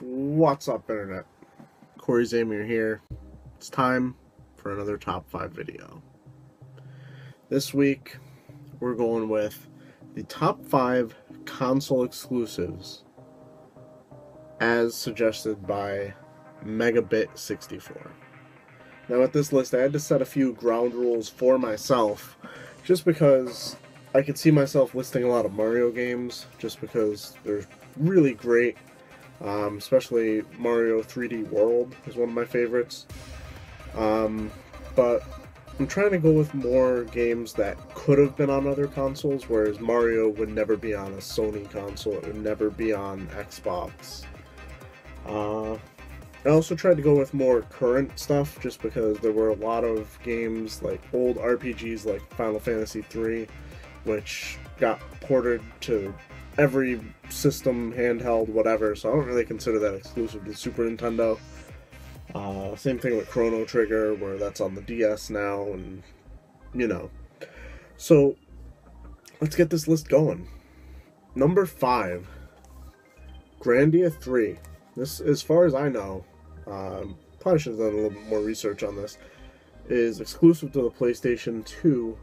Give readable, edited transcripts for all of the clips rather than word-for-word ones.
What's up, Internet? Corey Zamier here. It's time for another top 5 video. This week, we're going with the top 5 console exclusives as suggested by Megabit64. Now, with this list, I had to set a few ground rules for myself, just because I could see myself listing a lot of Mario games, just because they're really great. Especially Mario 3D World is one of my favorites. But I'm trying to go with more games that could have been on other consoles, whereas Mario would never be on a Sony console, it would never be on Xbox. I also tried to go with more current stuff, just because there were a lot of games, like old RPGs like Final Fantasy III, which got ported to every system, handheld, whatever, so I don't really consider that exclusive to Super Nintendo. Same thing with Chrono Trigger, where that's on the DS now, and you know. So, let's get this list going. Number 5, Grandia 3. This, as far as I know, probably should have done a little bit more research on this, is exclusive to the PlayStation 2,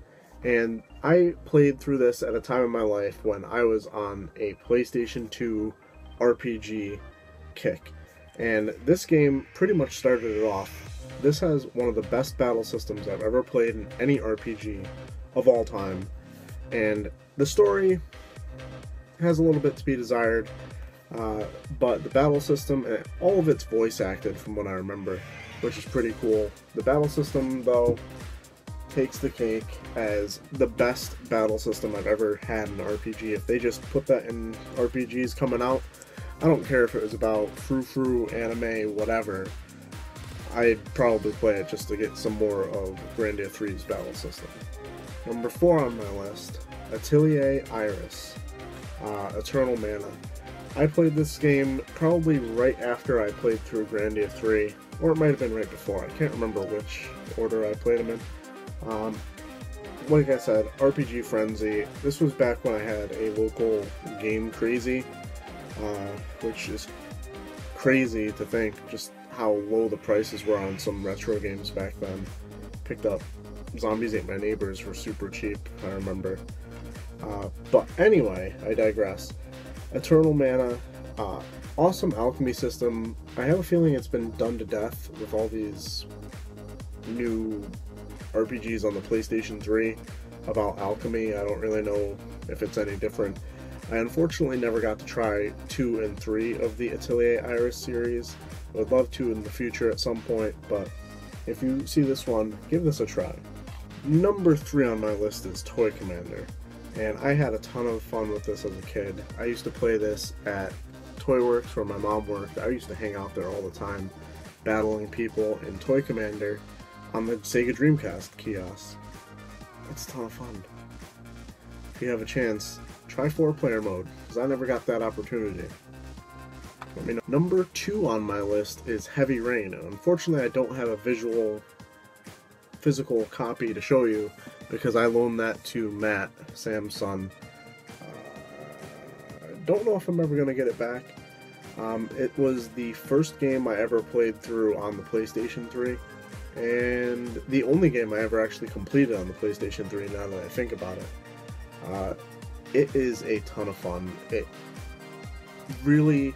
and I played through this at a time in my life when I was on a PlayStation 2 RPG kick. And this game pretty much started it off. This has one of the best battle systems I've ever played in any RPG of all time. And the story has a little bit to be desired, but the battle system, and all of it's voice acted from what I remember, which is pretty cool. The battle system, though, takes the cake as the best battle system I've ever had in an RPG. If they just put that in RPGs coming out, I don't care if it was about frou-frou, anime, whatever, I'd probably play it just to get some more of Grandia 3's battle system. Number 4 on my list, Atelier Iris, Eternal Mana. I played this game probably right after I played through Grandia 3, or it might have been right before. I can't remember which order I played them in. Like I said, RPG Frenzy. This was back when I had a local Game Crazy, which is crazy to think just how low the prices were on some retro games back then. Picked up Zombies Ate My Neighbors for super cheap, I remember. But anyway, I digress. Eternal Mana, awesome alchemy system. I have a feeling it's been done to death with all these new RPGs on the PlayStation 3 about alchemy. I don't really know if it's any different. I unfortunately never got to try 2 and 3 of the Atelier Iris series. I would love to in the future at some point, but if you see this one, give this a try. Number 3 on my list is Toy Commander, and I had a ton of fun with this as a kid. I used to play this at Toy Works where my mom worked. I used to hang out there all the time, battling people in Toy Commander on the Sega Dreamcast kiosk. It's a ton of fun. If you have a chance, try 4-player mode, because I never got that opportunity. Let me know. Number 2 on my list is Heavy Rain, and unfortunately I don't have a physical copy to show you, because I loaned that to Matt, Sam's son. I don't know if I'm ever going to get it back. It was the first game I ever played through on the PlayStation 3. And the only game I ever actually completed on the PlayStation 3, now that I think about it. It is a ton of fun. It really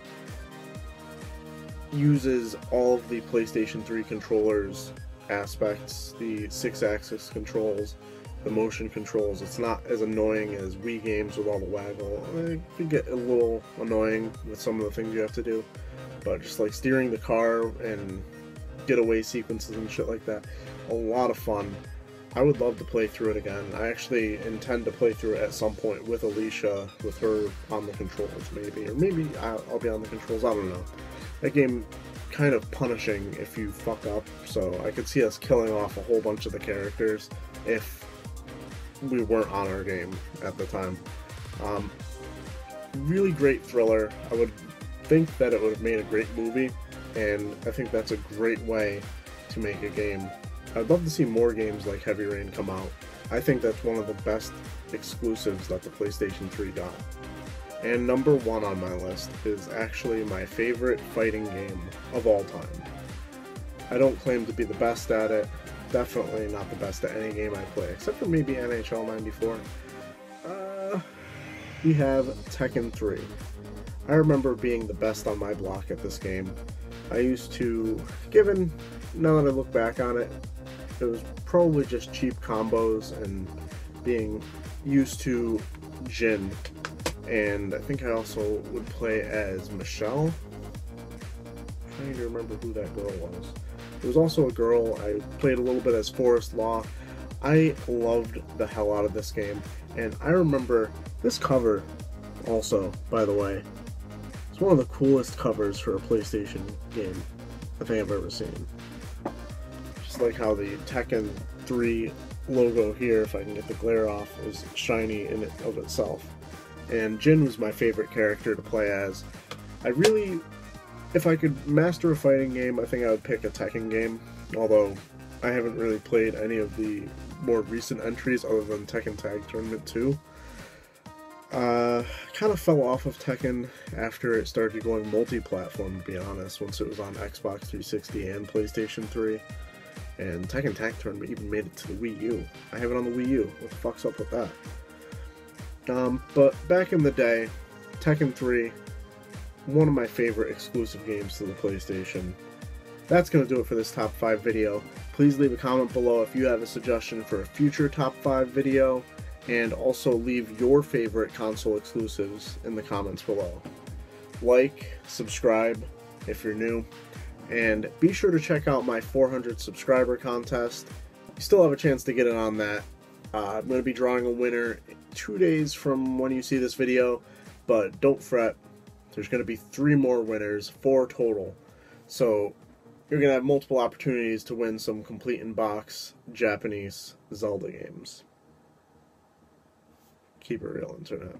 uses all of the PlayStation 3 controllers aspects, the 6-axis controls, the motion controls. It's not as annoying as Wii games with all the waggle. It can get a little annoying with some of the things you have to do, but just like steering the car and getaway sequences and shit like that, a lot of fun. I would love to play through it again. I actually intend to play through it at some point with Alicia, with her on the controls maybe, or maybe I'll be on the controls, I don't know. That game kind of punishing if you fuck up, so I could see us killing off a whole bunch of the characters if we weren't on our game at the time. Really great thriller. I would think that it would have made a great movie, and I think that's a great way to make a game. I'd love to see more games like Heavy Rain come out. I think that's one of the best exclusives that the PlayStation 3 got. And number 1 on my list is actually my favorite fighting game of all time. I don't claim to be the best at it, definitely not the best at any game I play, except for maybe NHL 94. We have Tekken 3. I remember being the best on my block at this game. I used to, now that I look back on it, it was probably just cheap combos and being used to Jin. And I think I also would play as Michelle. I'm trying to remember who that girl was. It was also a girl. I played a little bit as Forrest Law. I loved the hell out of this game. And I remember this cover also, by the way. It's one of the coolest covers for a PlayStation game I think I've ever seen. Just like how the Tekken 3 logo here, if I can get the glare off, is shiny in it of itself. And Jin was my favorite character to play as. If I could master a fighting game, I think I would pick a Tekken game, although I haven't really played any of the more recent entries other than Tekken Tag Tournament 2. Kind of fell off of Tekken after it started going multi-platform, to be honest, once it was on Xbox 360 and PlayStation 3. And Tekken Tag Tournament even made it to the Wii U. I have it on the Wii U. What the fuck's up with that? But back in the day, Tekken 3, one of my favorite exclusive games to the PlayStation. That's going to do it for this top 5 video. Please leave a comment below if you have a suggestion for a future top 5 video, and also leave your favorite console exclusives in the comments below. Like, subscribe if you're new, and be sure to check out my 400 subscriber contest. You still have a chance to get in on that. I'm going to be drawing a winner 2 days from when you see this video, but don't fret. There's going to be 3 more winners, 4 total. So you're going to have multiple opportunities to win some complete in-box Japanese Zelda games. Keep it real, Internet.